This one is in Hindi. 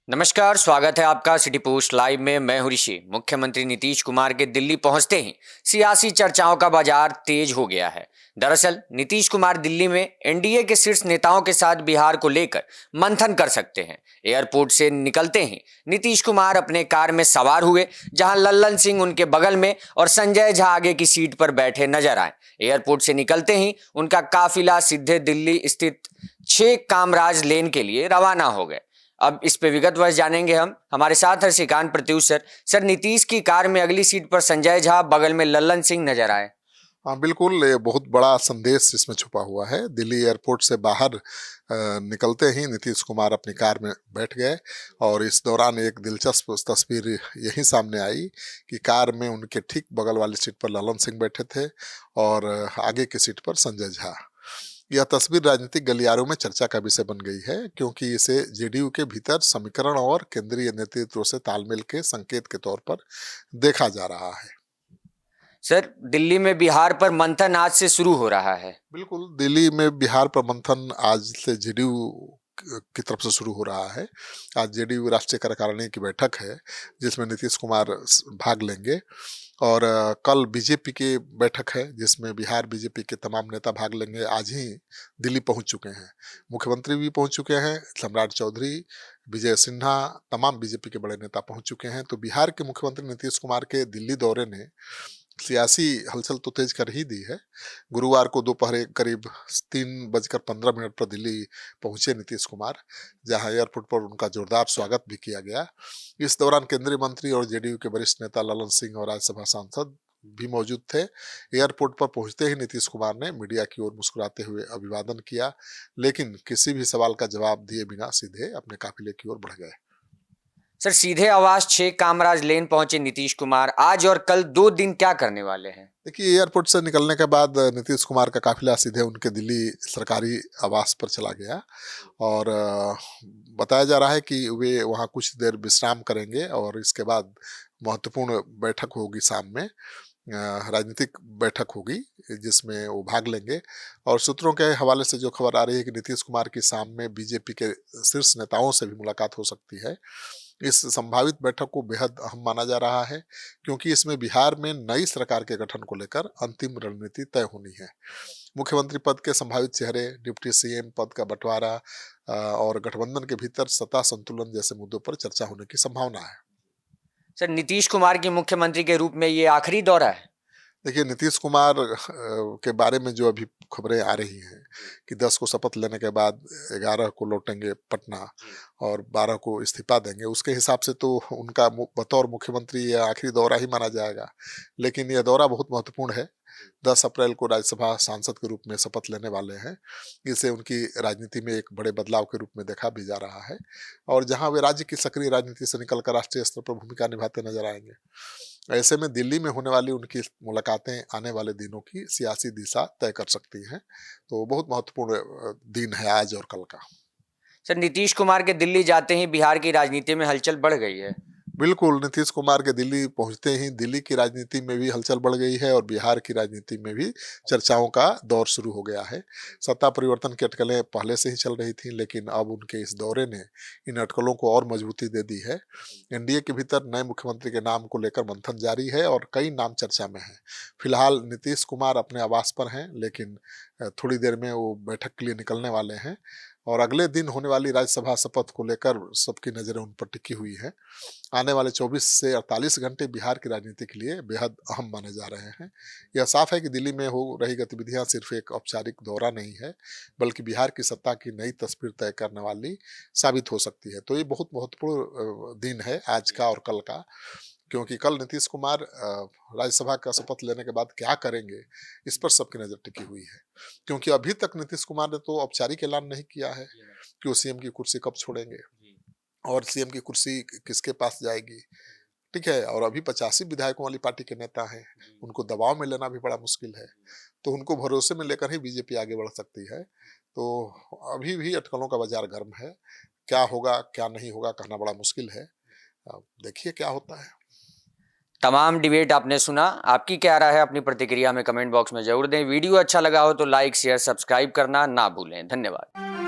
नमस्कार, स्वागत है आपका सिटी पोस्ट लाइव में। मैं हूं ऋषि। मुख्यमंत्री नीतीश कुमार के दिल्ली पहुंचते ही सियासी चर्चाओं का बाजार तेज हो गया है। दरअसल नीतीश कुमार दिल्ली में एनडीए के शीर्ष नेताओं के साथ बिहार को लेकर मंथन कर सकते हैं। एयरपोर्ट से निकलते ही नीतीश कुमार अपने कार में सवार हुए, जहां लल्लन सिंह उनके बगल में और संजय झा आगे की सीट पर बैठे नजर आए। एयरपोर्ट से निकलते ही उनका काफिला सीधे दिल्ली स्थित 6 कामराज लेन के लिए रवाना हो गए। अब इस पे विगतवर जानेंगे हम। हमारे साथ है श्रीकांत प्रत्युष सर, नीतीश की कार में अगली सीट पर संजय झा, बगल में लल्लन सिंह नजर आए। हाँ बिल्कुल, ये बहुत बड़ा संदेश इसमें छुपा हुआ है। दिल्ली एयरपोर्ट से बाहर निकलते ही नीतीश कुमार अपनी कार में बैठ गए और इस दौरान एक दिलचस्प तस्वीर यही सामने आई कि कार में उनके ठीक बगल वाली सीट पर लल्लन सिंह बैठे थे और आगे की सीट पर संजय झा। यह तस्वीर राजनीतिक गलियारों में चर्चा का विषय बन गई है, क्योंकि इसे जेडीयू के भीतर समीकरण और केंद्रीय नेतृत्व से तालमेल के संकेत के तौर पर देखा जा रहा है। सर, दिल्ली में बिहार पर मंथन आज से शुरू हो रहा है। बिल्कुल, दिल्ली में बिहार पर मंथन आज से जेडीयू की तरफ से शुरू हो रहा है। आज जेडीयू राष्ट्रीय कार्यकारिणी की बैठक है, जिसमें नीतीश कुमार भाग लेंगे और कल बीजेपी की बैठक है, जिसमें बिहार बीजेपी के तमाम नेता भाग लेंगे। आज ही दिल्ली पहुंच चुके हैं, मुख्यमंत्री भी पहुंच चुके हैं, सम्राट चौधरी, विजय सिन्हा, तमाम बीजेपी के बड़े नेता पहुंच चुके हैं। तो बिहार के मुख्यमंत्री नीतीश कुमार के दिल्ली दौरे ने सियासी हलचल तो तेज कर ही दी है। गुरुवार को दोपहर करीब 3:15 पर दिल्ली पहुंचे नीतीश कुमार, जहां एयरपोर्ट पर उनका जोरदार स्वागत भी किया गया। इस दौरान केंद्रीय मंत्री और जेडीयू के वरिष्ठ नेता लल्लन सिंह और राज्यसभा सांसद भी मौजूद थे। एयरपोर्ट पर पहुंचते ही नीतीश कुमार ने मीडिया की ओर मुस्कुराते हुए अभिवादन किया, लेकिन किसी भी सवाल का जवाब दिए बिना सीधे अपने काफिले की ओर बढ़ गए। सर, सीधे आवास 6 कामराज लेन पहुंचे नीतीश कुमार। आज और कल 2 दिन क्या करने वाले हैं? देखिए, एयरपोर्ट से निकलने के बाद नीतीश कुमार का काफिला सीधे उनके दिल्ली सरकारी आवास पर चला गया और बताया जा रहा है कि वे वहां कुछ देर विश्राम करेंगे और इसके बाद महत्वपूर्ण बैठक होगी शाम में। राजनीतिक बैठक होगी जिसमें वो भाग लेंगे और सूत्रों के हवाले से जो खबर आ रही है कि नीतीश कुमार की शाम में बीजेपी के शीर्ष नेताओं से भी मुलाकात हो सकती है। इस संभावित बैठक को बेहद अहम माना जा रहा है, क्योंकि इसमें बिहार में नई सरकार के गठन को लेकर अंतिम रणनीति तय होनी है। मुख्यमंत्री पद के संभावित चेहरे, डिप्टी सीएम पद का बंटवारा और गठबंधन के भीतर सत्ता संतुलन जैसे मुद्दों पर चर्चा होने की संभावना है। सर, नीतीश कुमार की मुख्यमंत्री के रूप में ये आखिरी दौरा है। देखिए, नीतीश कुमार के बारे में जो अभी खबरें आ रही हैं कि 10 को शपथ लेने के बाद 11 को लौटेंगे पटना और 12 को इस्तीफा देंगे, उसके हिसाब से तो उनका बतौर मुख्यमंत्री यह आखिरी दौरा ही माना जाएगा। लेकिन यह दौरा बहुत महत्वपूर्ण है। 10 अप्रैल को राज्यसभा सांसद के रूप में शपथ लेने वाले हैं। इसे उनकी राजनीति में एक बड़े बदलाव के रूप में देखा भी जा रहा है और जहां वे राज्य की सक्रिय राजनीति से निकलकर राष्ट्रीय स्तर पर भूमिका निभाते नजर आएंगे। ऐसे में दिल्ली में होने वाली उनकी मुलाकातें आने वाले दिनों की सियासी दिशा तय कर सकती हैं। तो बहुत महत्वपूर्ण दिन है आज और कल का। सर, नीतीश कुमार के दिल्ली जाते ही बिहार की राजनीति में हलचल बढ़ गई है। बिल्कुल, नीतीश कुमार के दिल्ली पहुंचते ही दिल्ली की राजनीति में भी हलचल बढ़ गई है और बिहार की राजनीति में भी चर्चाओं का दौर शुरू हो गया है। सत्ता परिवर्तन की अटकलें पहले से ही चल रही थीं, लेकिन अब उनके इस दौरे ने इन अटकलों को और मजबूती दे दी है। एनडीए के भीतर नए मुख्यमंत्री के नाम को लेकर मंथन जारी है और कई नाम चर्चा में हैं। फिलहाल नीतीश कुमार अपने आवास पर हैं, लेकिन थोड़ी देर में वो बैठक के लिए निकलने वाले हैं और अगले दिन होने वाली राज्यसभा शपथ को लेकर सबकी नज़रें उन पर टिकी हुई हैं। आने वाले 24 से 48 घंटे बिहार की राजनीति के लिए बेहद अहम माने जा रहे हैं। यह साफ है कि दिल्ली में हो रही गतिविधियां सिर्फ एक औपचारिक दौरा नहीं है, बल्कि बिहार की सत्ता की नई तस्वीर तय करने वाली साबित हो सकती है। तो ये बहुत महत्वपूर्ण दिन है आज का और कल का, क्योंकि कल नीतीश कुमार राज्यसभा का शपथ लेने के बाद क्या करेंगे, इस पर सबकी नज़र टिकी हुई है। क्योंकि अभी तक नीतीश कुमार ने तो औपचारिक ऐलान नहीं किया है कि वो सीएम की कुर्सी कब छोड़ेंगे और सीएम की कुर्सी किसके पास जाएगी। ठीक है, और अभी 85 विधायकों वाली पार्टी के नेता हैं, उनको दबाव में लेना भी बड़ा मुश्किल है। तो उनको भरोसे में लेकर ही बीजेपी आगे बढ़ सकती है। तो अभी भी अटकलों का बाजार गर्म है। क्या होगा क्या नहीं होगा कहना बड़ा मुश्किल है। देखिए क्या होता है। तमाम डिबेट आपने सुना। आपकी क्या राय है, अपनी प्रतिक्रिया में कमेंट बॉक्स में जरूर दें। वीडियो अच्छा लगा हो तो लाइक, शेयर, सब्सक्राइब करना ना भूलें। धन्यवाद।